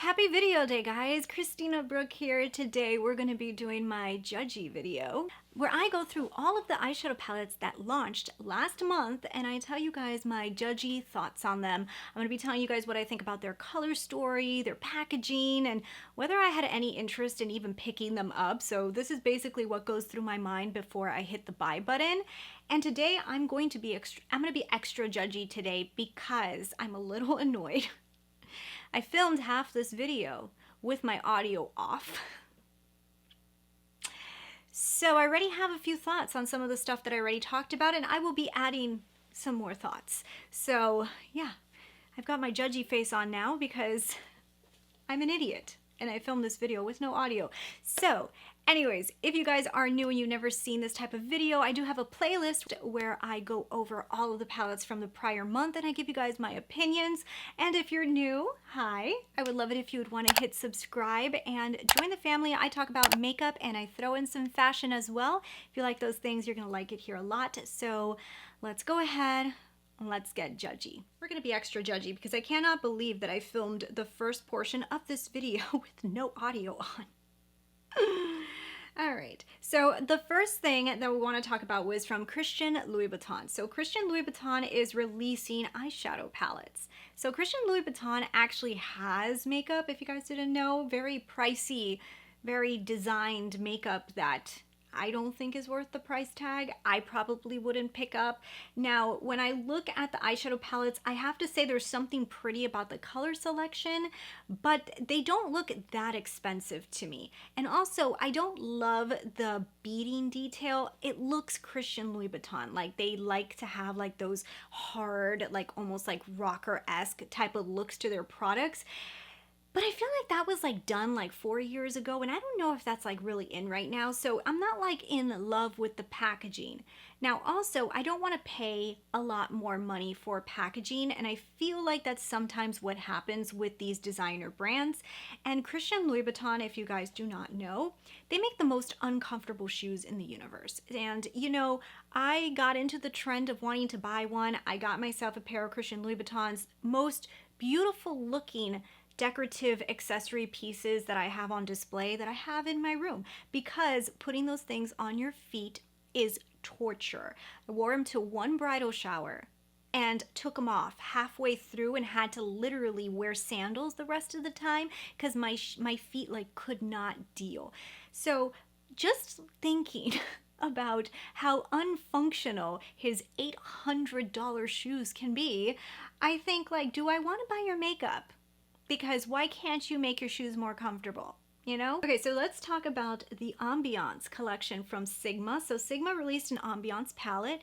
Happy video day, guys. Christina Brooke here. Today we're going to be doing my Judgy video where I go through all of the eyeshadow palettes that launched last month and I tell you guys my Judgy thoughts on them. I'm going to be telling you guys what I think about their color story, their packaging, and whether I had any interest in even picking them up. So this is basically what goes through my mind before I hit the buy button. And today I'm going to be extra Judgy today because I'm a little annoyed. I filmed half this video with my audio off. So I already have a few thoughts on some of the stuff that I already talked about, and I will be adding some more thoughts. So yeah, I've got my Judgy face on now because I'm an idiot and I filmed this video with no audio. So anyways, if you guys are new and you've never seen this type of video, I do have a playlist where I go over all of the palettes from the prior month and I give you guys my opinions. And if you're new, hi, I would love it if you would want to hit subscribe and join the family. I talk about makeup and I throw in some fashion as well. If you like those things, you're going to like it here a lot. So let's go ahead. Let's get Judgy. We're gonna be extra Judgy because I cannot believe that I filmed the first portion of this video with no audio on. All right, so the first thing that we want to talk about was from Christian Louis Vuitton. So Christian Louis Vuitton is releasing eyeshadow palettes. So Christian Louis Vuitton actually has makeup, if you guys didn't know, very pricey, very designed makeup that I don't think is worth the price tag. I probably wouldn't pick up. Now, when I look at the eyeshadow palettes, I have to say there's something pretty about the color selection, but they don't look that expensive to me. And also, I don't love the beading detail. It looks Christian Louis Vuitton. Like they like to have like those hard, like almost like rocker-esque type of looks to their products. But I feel like that was like done like 4 years ago and I don't know if that's like really in right now. So I'm not like in love with the packaging. Now also, I don't want to pay a lot more money for packaging and I feel like that's sometimes what happens with these designer brands. And Christian Louis Vuitton, if you guys do not know, they make the most uncomfortable shoes in the universe. And you know, I got into the trend of wanting to buy one. I got myself a pair of Christian Louis Vuitton's most beautiful looking decorative accessory pieces that I have on display that I have in my room because putting those things on your feet is torture. I wore them to one bridal shower and took them off halfway through and had to literally wear sandals the rest of the time because my feet like could not deal. So just thinking about how unfunctional his $800 shoes can be, I think like, do I want to buy your makeup? Because why can't you make your shoes more comfortable? You know? Okay, so let's talk about the Ambiance collection from Sigma. So Sigma released an Ambiance palette.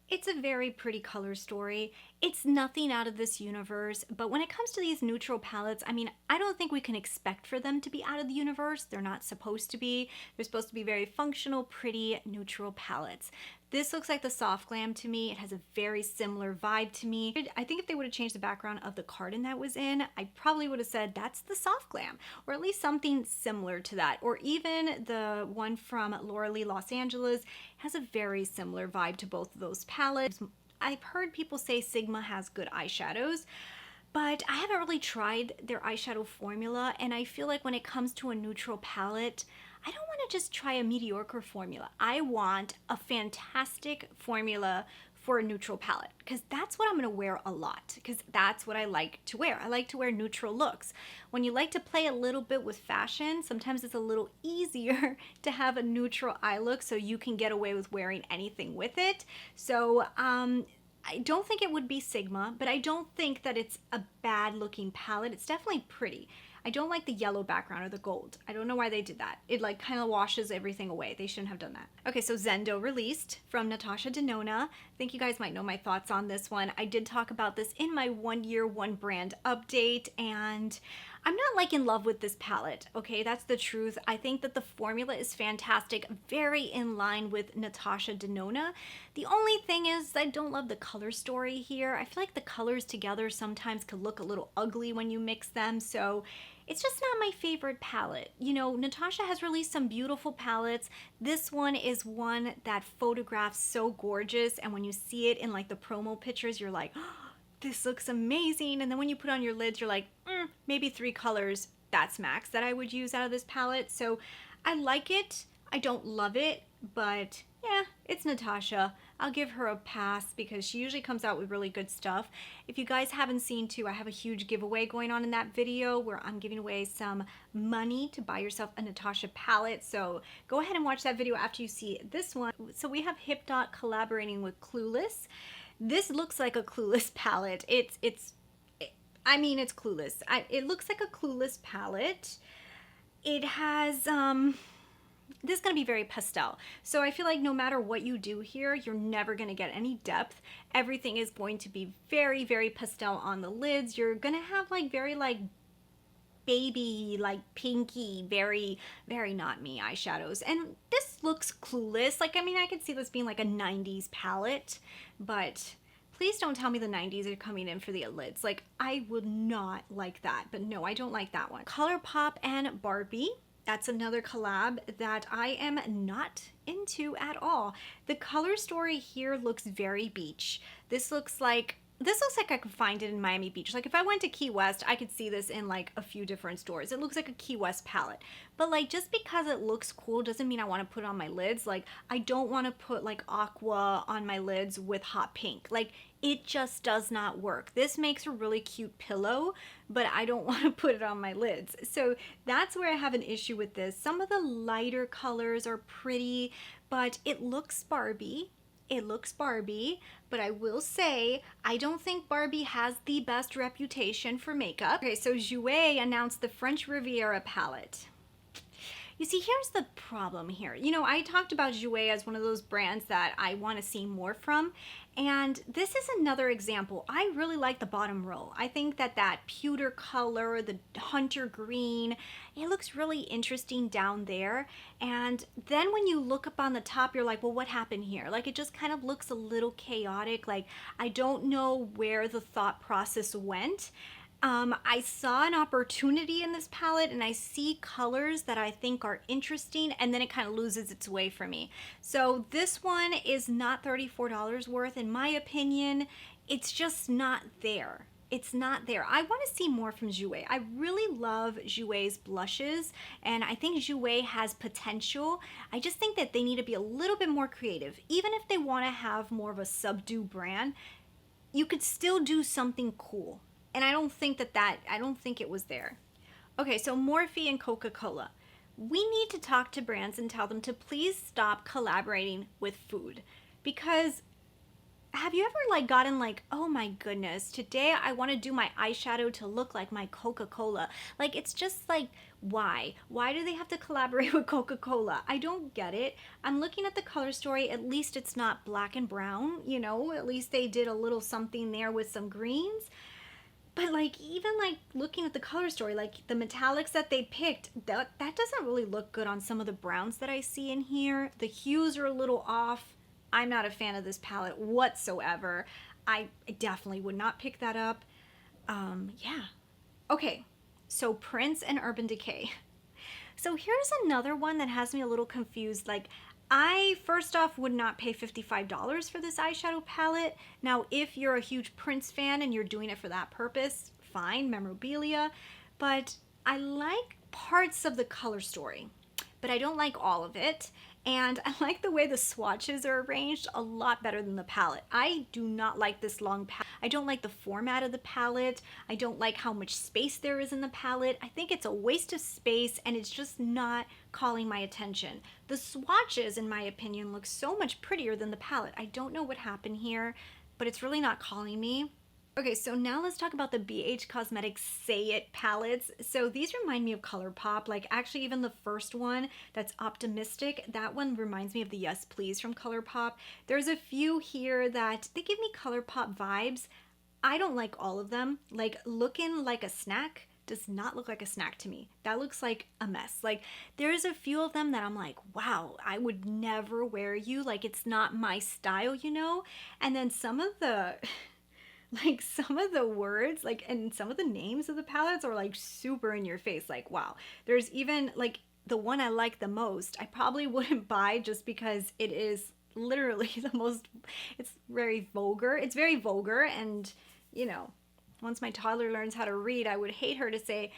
It's a very pretty color story. It's nothing out of this universe, but when it comes to these neutral palettes, I mean, I don't think we can expect for them to be out of the universe. They're not supposed to be. They're supposed to be very functional, pretty, neutral palettes. This looks like the Soft Glam to me. It has a very similar vibe to me. I think if they would have changed the background of the carton that was in, I probably would have said that's the Soft Glam, or at least something similar to that. Or even the one from Laura Lee Los Angeles has a very similar vibe to both of those palettes. I've heard people say Sigma has good eyeshadows, but I haven't really tried their eyeshadow formula, and I feel like when it comes to a neutral palette, I don't want to just try a mediocre formula. I want a fantastic formula for a neutral palette because that's what I'm going to wear a lot because that's what I like to wear. I like to wear neutral looks. When you like to play a little bit with fashion, sometimes it's a little easier to have a neutral eye look so you can get away with wearing anything with it. So I don't think it would be Sigma, but I don't think that it's a bad looking palette. It's definitely pretty. I don't like the yellow background or the gold. I don't know why they did that. It like kind of washes everything away. They shouldn't have done that. Okay, so Zendo released from Natasha Denona. I think you guys might know my thoughts on this one. I did talk about this in my 1 year, 1 brand update, and I'm not like in love with this palette, okay? That's the truth. I think that the formula is fantastic, very in line with Natasha Denona. The only thing is I don't love the color story here. I feel like the colors together sometimes could look a little ugly when you mix them, so it's just not my favorite palette. You know, Natasha has released some beautiful palettes. This one is one that photographs so gorgeous, and when you see it in like the promo pictures, you're like, oh, this looks amazing. And then when you put on your lids, you're like, maybe 3 colors that's max that I would use out of this palette. So I like it. I don't love it, but yeah, it's Natasha. I'll give her a pass because she usually comes out with really good stuff. If you guys haven't seen too, I have a huge giveaway going on in that video where I'm giving away some money to buy yourself a Natasha palette. So go ahead and watch that video after you see this one. So we have Hip Dot collaborating with Clueless. This looks like a Clueless palette. I mean, it's Clueless. It looks like a Clueless palette. It has, this is going to be very pastel. So I feel like no matter what you do here, you're never going to get any depth. Everything is going to be very, very pastel on the lids. You're going to have like very like baby, like pinky, very, very not me eyeshadows. And this looks Clueless. Like, I mean, I could see this being like a 90s palette, but please don't tell me the 90s are coming in for the lids. Like, I would not like that. But no, I don't like that one. ColourPop and Barbie. That's another collab that I am not into at all. The color story here looks very beach. This looks like I could find it in Miami Beach. Like if I went to Key West, I could see this in like a few different stores. It looks like a Key West palette. But like just because it looks cool doesn't mean I want to put it on my lids. Like I don't want to put like aqua on my lids with hot pink. Like it just does not work. This makes a really cute pillow, but I don't want to put it on my lids. So that's where I have an issue with this. Some of the lighter colors are pretty, but it looks Barbie. It looks Barbie, but I will say, I don't think Barbie has the best reputation for makeup. Okay, so Jouer announced the French Riviera palette. You see, here's the problem here. You know, I talked about Jouer as one of those brands that I want to see more from, and this is another example. I really like the bottom row. I think that pewter color, the hunter green, it looks really interesting down there. And then when you look up on the top, you're like, well, what happened here? Like, it just kind of looks a little chaotic. Like, I don't know where the thought process went. I saw an opportunity in this palette and I see colors that I think are interesting, and then it kind of loses its way for me. So this one is not $34 worth in my opinion. It's just not there. It's not there. I want to see more from Jouer. I really love Jouer's blushes and I think Jouer has potential. I just think that they need to be a little bit more creative. Even if they want to have more of a subdued brand, you could still do something cool. And I don't think it was there. Okay, so Morphe and Coca-Cola. We need to talk to brands and tell them to please stop collaborating with food. Because have you ever like gotten like, oh my goodness, today I want to do my eyeshadow to look like my Coca-Cola. Like it's just like, why? Why do they have to collaborate with Coca-Cola? I don't get it. I'm looking at the color story. At least it's not black and brown, you know, at least they did a little something there with some greens. But like even like looking at the color story, like the metallics that they picked, that doesn't really look good on some of the browns that I see in here. The hues are a little off. I'm not a fan of this palette whatsoever. I definitely would not pick that up. Yeah. Okay, so Prince and Urban Decay. So here's another one that has me a little confused. Like I, first off, would not pay $55 for this eyeshadow palette. Now, if you're a huge Prince fan and you're doing it for that purpose, fine, memorabilia. But I like parts of the color story, but I don't like all of it. And I like the way the swatches are arranged a lot better than the palette. I do not like this long palette. I don't like the format of the palette. I don't like how much space there is in the palette. I think it's a waste of space and it's just not calling my attention. The swatches, in my opinion, look so much prettier than the palette. I don't know what happened here, but it's really not calling me. Okay, so now let's talk about the BH Cosmetics Say It palettes. So these remind me of ColourPop. Like actually even the first one that's optimistic, that one reminds me of the Yes Please from ColourPop. There's a few here that they give me ColourPop vibes. I don't like all of them. Like looking like a snack does not look like a snack to me. That looks like a mess. Like there's a few of them that I'm like, wow, I would never wear you. Like it's not my style, you know? And then some of the... like some of the words, like, and some of the names of the palettes are like super in your face. Like, wow. There's even like the one I like the most, I probably wouldn't buy just because it is literally the most, it's very vulgar. It's very vulgar. And, you know, once my toddler learns how to read, I would hate her to say,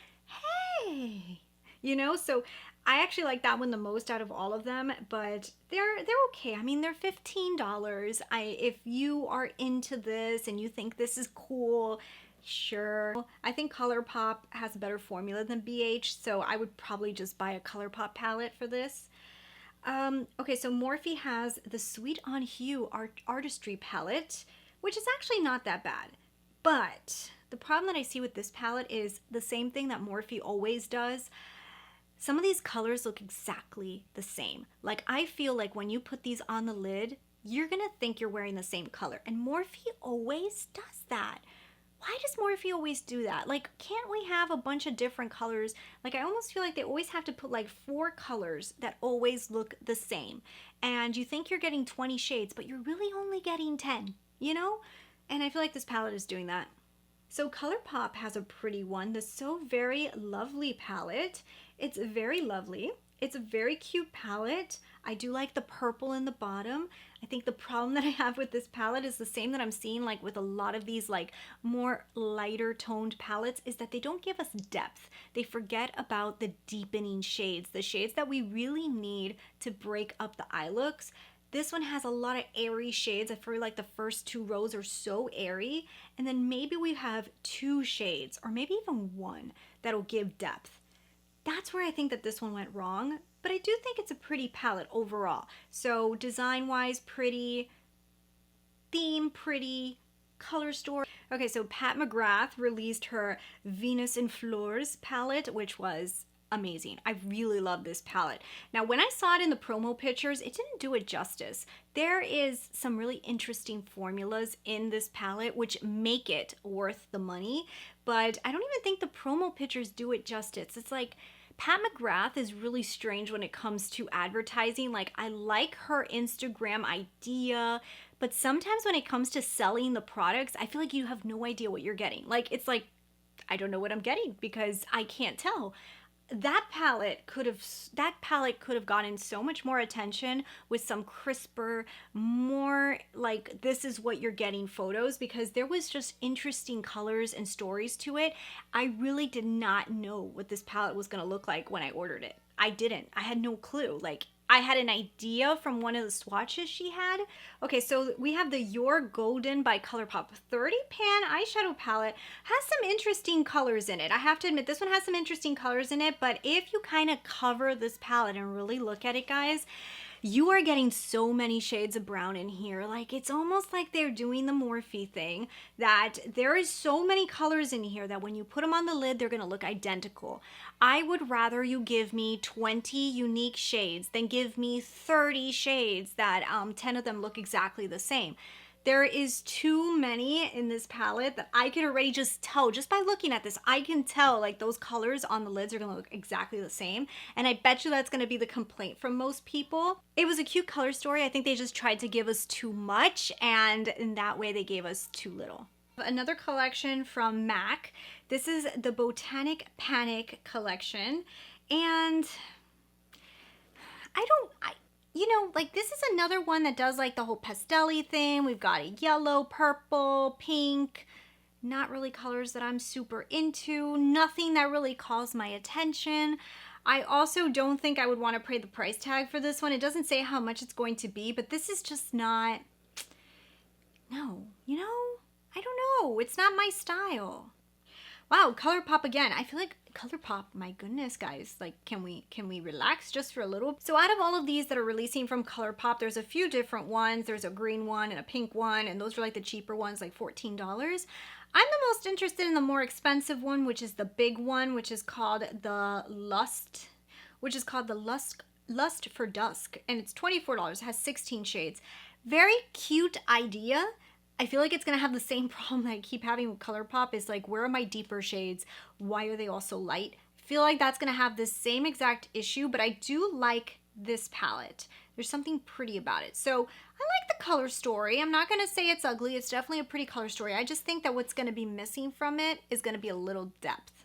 yay! You know, so I actually like that one the most out of all of them, but they're okay. I mean, they're $15. If you are into this and you think this is cool, sure. I think ColourPop has a better formula than BH, so I would probably just buy a ColourPop palette for this. Okay, so Morphe has the Sweet on Hue Artistry palette, which is actually not that bad. But the problem that I see with this palette is the same thing that Morphe always does. Some of these colors look exactly the same. Like, I feel like when you put these on the lid, you're gonna think you're wearing the same color. And Morphe always does that. Why does Morphe always do that? Like, can't we have a bunch of different colors? Like, I almost feel like they always have to put like 4 colors that always look the same. And you think you're getting 20 shades, but you're really only getting 10, you know? And I feel like this palette is doing that. So ColourPop has a pretty one, the So Very Lovely palette. It's very lovely. It's a very cute palette. I do like the purple in the bottom. I think the problem that I have with this palette is the same that I'm seeing like with a lot of these like more lighter toned palettes, is that they don't give us depth. They forget about the deepening shades, the shades that we really need to break up the eye looks. This one has a lot of airy shades. I feel like the first 2 rows are so airy, and then maybe we have 2 shades or maybe even 1 that'll give depth. That's where I think that this one went wrong, but I do think it's a pretty palette overall. So design-wise, pretty, theme, pretty, color story. Okay, so Pat McGrath released her Venus in Fleurs palette, which was amazing. I really love this palette. Now, when I saw it in the promo pictures, it didn't do it justice. There is some really interesting formulas in this palette which make it worth the money, but I don't even think the promo pictures do it justice. It's like Pat McGrath is really strange when it comes to advertising. Like, I like her Instagram idea, but sometimes when it comes to selling the products, I feel like you have no idea what you're getting. Like, it's like, I don't know what I'm getting because I can't tell. That palette could have gotten so much more attention with some crisper, more like this is what you're getting photos, because there was just interesting colors and stories to it. I really did not know what this palette was going to look like when I ordered it. I didn't. I had no clue. Like, I had an idea from one of the swatches she had. Okay, so we have the Your Golden by ColourPop 30 pan eyeshadow palette. Has some interesting colors in it. I have to admit, this one has some interesting colors in it, but if you kind of cover this palette and really look at it, guys, you are getting so many shades of brown in here. Like, it's almost like they're doing the Morphe thing, that there is so many colors in here that when you put them on the lid, they're gonna look identical. I would rather you give me 20 unique shades than give me 30 shades that 10 of them look exactly the same. There is too many in this palette that I can already just tell, just by looking at this, I can tell like those colors on the lids are gonna look exactly the same. And I bet you that's gonna be the complaint from most people. It was a cute color story. I think they just tried to give us too much, and in that way they gave us too little. Another collection from MAC. This is the Botanic Panic collection. And you know, like, this is another one that does like the whole pastel-y thing. We've got a yellow, purple, pink, not really colors that I'm super into, nothing that really calls my attention. I also don't think I would want to pay the price tag for this one. It doesn't say how much it's going to be, but this is just not, no, you know, I don't know. It's not my style. Wow, ColourPop again. I feel like ColourPop, my goodness, guys, like, can we relax just for a little? So out of all of these that are releasing from ColourPop, there's a few different ones. There's a green one and a pink one, and those are like the cheaper ones, like $14. I'm the most interested in the more expensive one, which is the big one, which is called the Lust for Dusk, and it's $24. It has 16 shades. Very cute idea. I feel like it's going to have the same problem that I keep having with ColourPop, is like, where are my deeper shades? Why are they all so light? I feel like that's going to have the same exact issue, but I do like this palette. There's something pretty about it. So I like the color story. I'm not going to say it's ugly. It's definitely a pretty color story. I just think that what's going to be missing from it is going to be a little depth.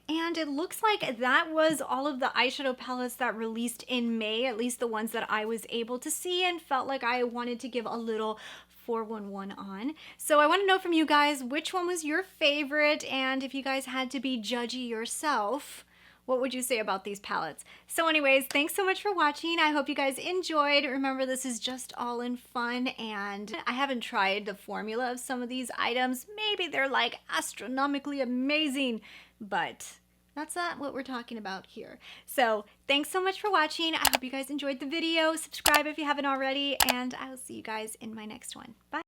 And it looks like that was all of the eyeshadow palettes that released in May, at least the ones that I was able to see and felt like I wanted to give a little 411 on. So I want to know from you guys, which one was your favorite, and if you guys had to be judgy yourself, What would you say about these palettes? So anyways, thanks so much for watching. I hope you guys enjoyed. Remember, this is just all in fun, and I haven't tried the formula of some of these items. Maybe they're like astronomically amazing, but that's not what we're talking about here. So thanks so much for watching. I hope you guys enjoyed the video. Subscribe if you haven't already, and I will see you guys in my next one. Bye.